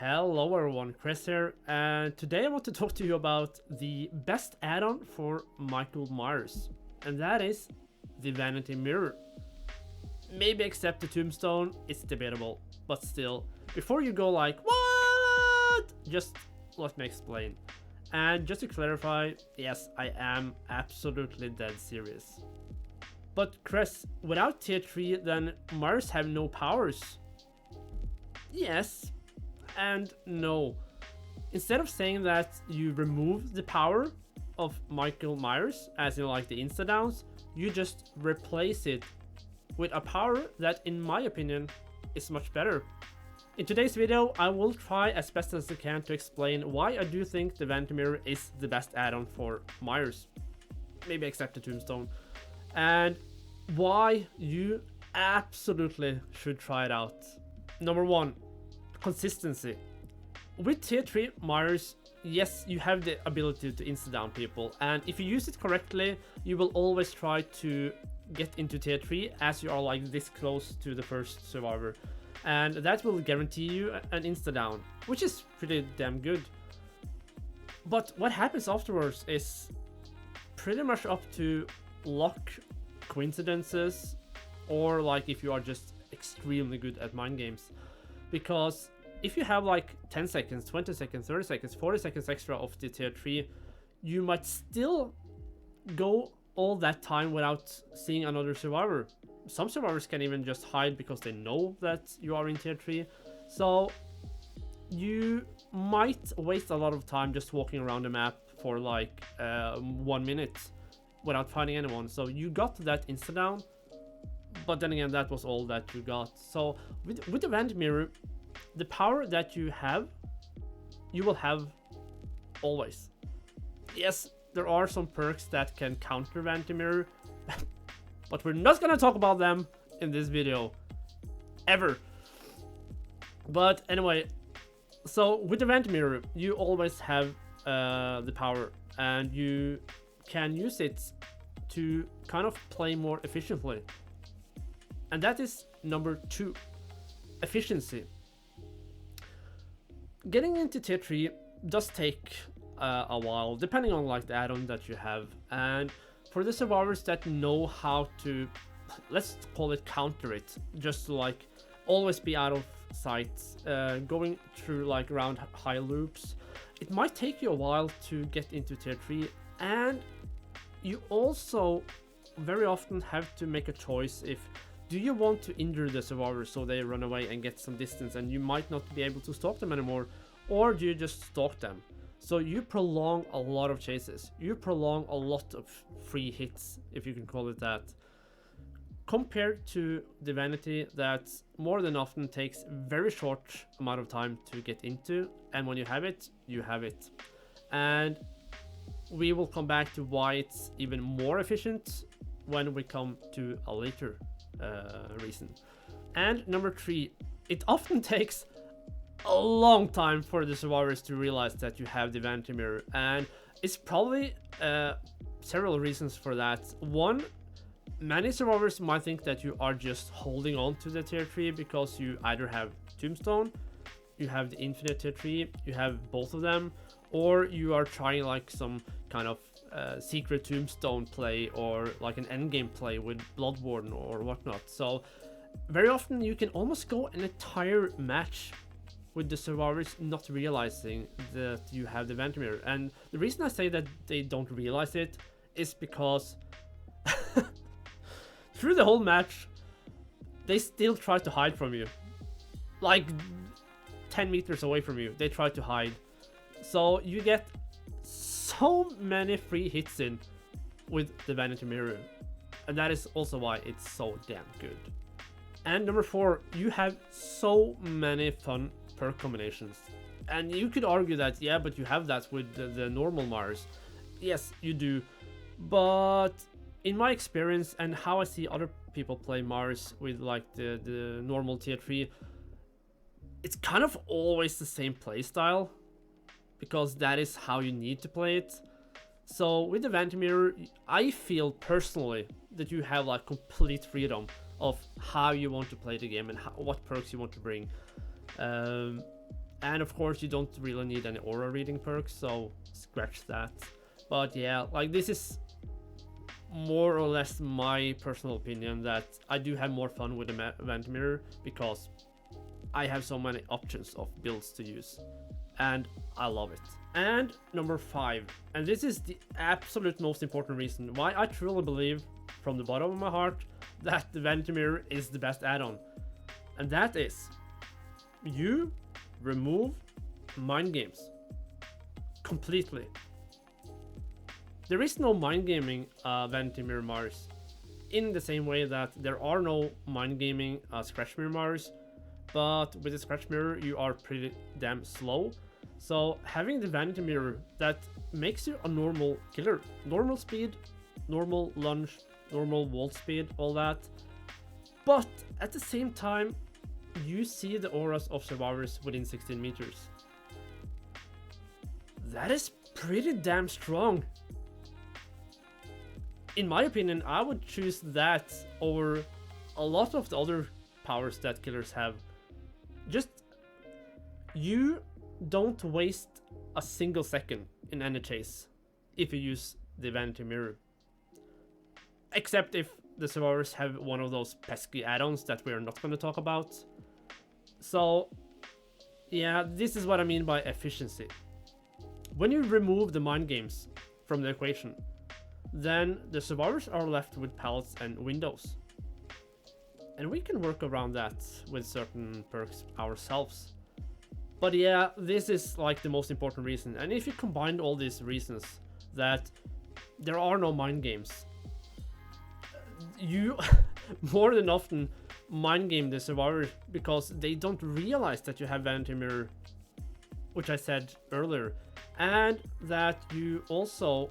Hello everyone, Chris here, and today I want to talk to you about the best add-on for Michael Myers, and that is the Vanity Mirror. Maybe except the Tombstone, it's debatable, but still, before you go like, what? Just let me explain. And just to clarify, yes, I am absolutely dead serious. But Chris, without tier 3, then Myers have no powers. Yes, and no. Instead of saying that you remove the power of Michael Myers, as in like the insta-downs, you just replace it with a power that, in my opinion, is much better. In today's video, I will try as best as I can to explain why I do think the Vanity Mirror is the best add-on for Myers, maybe except the Tombstone, and why you absolutely should try it out. Number 1. Consistency. With tier 3 Myers, yes, you have the ability to insta-down people, and if you use it correctly, you will always try to get into tier 3 as you are like this close to the first survivor, and that will guarantee you an insta-down, which is pretty damn good. But what happens afterwards is pretty much up to luck, coincidences, or like if you are just extremely good at mind games. Because if you have like 10 seconds, 20 seconds, 30 seconds, 40 seconds extra of the tier 3, you might still go all that time without seeing another survivor. Some survivors can even just hide because they know that you are in tier 3. So you might waste a lot of time just walking around the map for like 1 minute without finding anyone. So you got that insta-down, but then again, that was all that you got. So with the Vanity Mirror, the power that you have, you will have always. Yes, there are some perks that can counter Vanity Mirror, but we're not gonna talk about them in this video, ever. But anyway, so with the Vanity Mirror, you always have the power, and you can use it to kind of play more efficiently. And that is number 2, efficiency. Getting into tier 3 does take a while, depending on like the add-on that you have. And for the survivors that know how to, let's call it counter it, just to like always be out of sight, going through like around high loops, it might take you a while to get into tier 3. And you also very often have to make a choice if do you want to injure the survivors so they run away and get some distance and you might not be able to stalk them anymore, or do you just stalk them? So you prolong a lot of chases, you prolong a lot of free hits, if you can call it that, compared to the Vanity that more than often takes very short amount of time to get into, and when you have it, you have it. And we will come back to why it's even more efficient when we come to a later reason. And number 3, it often takes a long time for the survivors to realize that you have the Vanity Mirror, and it's probably several reasons for that. One, many survivors might think that you are just holding on to the tier 3 because you either have Tombstone, you have the Infinite tier 3, you have both of them, or you are trying like some kind of secret Tombstone play or like an endgame play with Bloodborne or whatnot. So very often you can almost go an entire match with the survivors not realizing that you have the Vanity Mirror. And the reason I say that they don't realize it is because through the whole match they still try to hide from you, like 10 meters away from you they try to hide. So you get so many free hits in with the Vanity Mirror, and that is also why it's so damn good. And number 4, you have so many fun perk combinations. And you could argue that, yeah, but you have that with the normal Mars. Yes, you do. But in my experience and how I see other people play Mars with like the normal tier 3, it's kind of always the same playstyle, because that is how you need to play it. So with the Vanity Mirror, I feel personally that you have like complete freedom of how you want to play the game and what perks you want to bring. And of course you don't really need any aura reading perks, so scratch that. But yeah, like this is more or less my personal opinion, that I do have more fun with the Vanity Mirror because I have so many options of builds to use, and I love it. And number 5, and this is the absolute most important reason why I truly believe from the bottom of my heart that the Vanity Mirror is the best add-on, and that is you remove mind games completely. There is no mind gaming Vanity Mirror Mars, in the same way that there are no mind gaming Scratch Mirror Mars, but with the Scratch Mirror you are pretty damn slow. So having the Vanity Mirror that makes you a normal killer, normal speed, normal lunge, normal vault speed, all that, but at the same time you see the auras of survivors within 16 meters. That is pretty damn strong. In my opinion, I would choose that over a lot of the other powers that killers have. Just, you don't waste a single second in any chase if you use the Vanity Mirror. Except if the survivors have one of those pesky add-ons that we're not going to talk about. So, yeah, this is what I mean by efficiency. When you remove the mind games from the equation, then the survivors are left with pallets and windows. And we can work around that with certain perks ourselves. But yeah, this is like the most important reason. And if you combine all these reasons, that there are no mind games, you more than often mind game the survivor because they don't realize that you have Vanity Mirror, which I said earlier, and that you also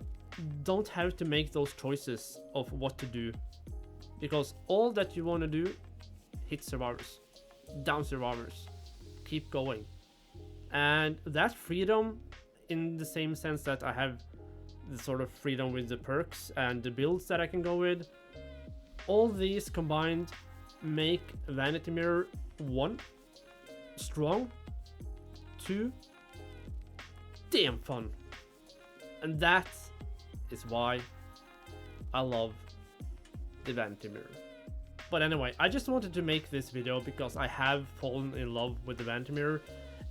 don't have to make those choices of what to do, because all that you want to do, hit survivors, down survivors, keep going. And that freedom, in the same sense that I have the sort of freedom with the perks and the builds that I can go with, all these combined make Vanity Mirror 1 strong, 2 damn fun, and that is why I love the Vanity Mirror. But anyway, I just wanted to make this video because I have fallen in love with the Vanity Mirror.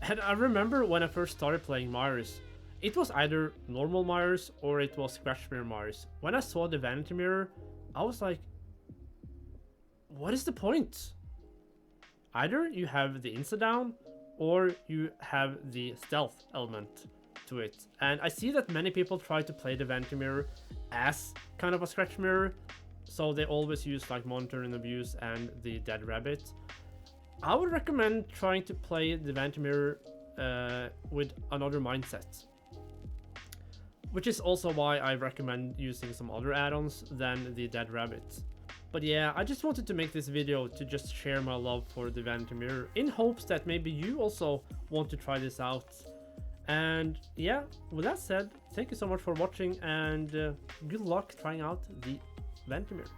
And I remember when I first started playing Mars, it was either normal Mars or it was Scratch Mirror Mars. When I saw the Vanity Mirror, I was like, what is the point? Either you have the insta down or you have the stealth element to it. And I see that many people try to play the Vanity Mirror as kind of a Scratch Mirror, so they always use like Monitor and Abuse and the Dead Rabbit. I would recommend trying to play the Vanity Mirror with another mindset, which is also why I recommend using some other add-ons than the Dead Rabbit. But yeah, I just wanted to make this video to just share my love for the Vanity Mirror, in hopes that maybe you also want to try this out. And yeah, with that said, thank you so much for watching, and good luck trying out the Vanity Mirror.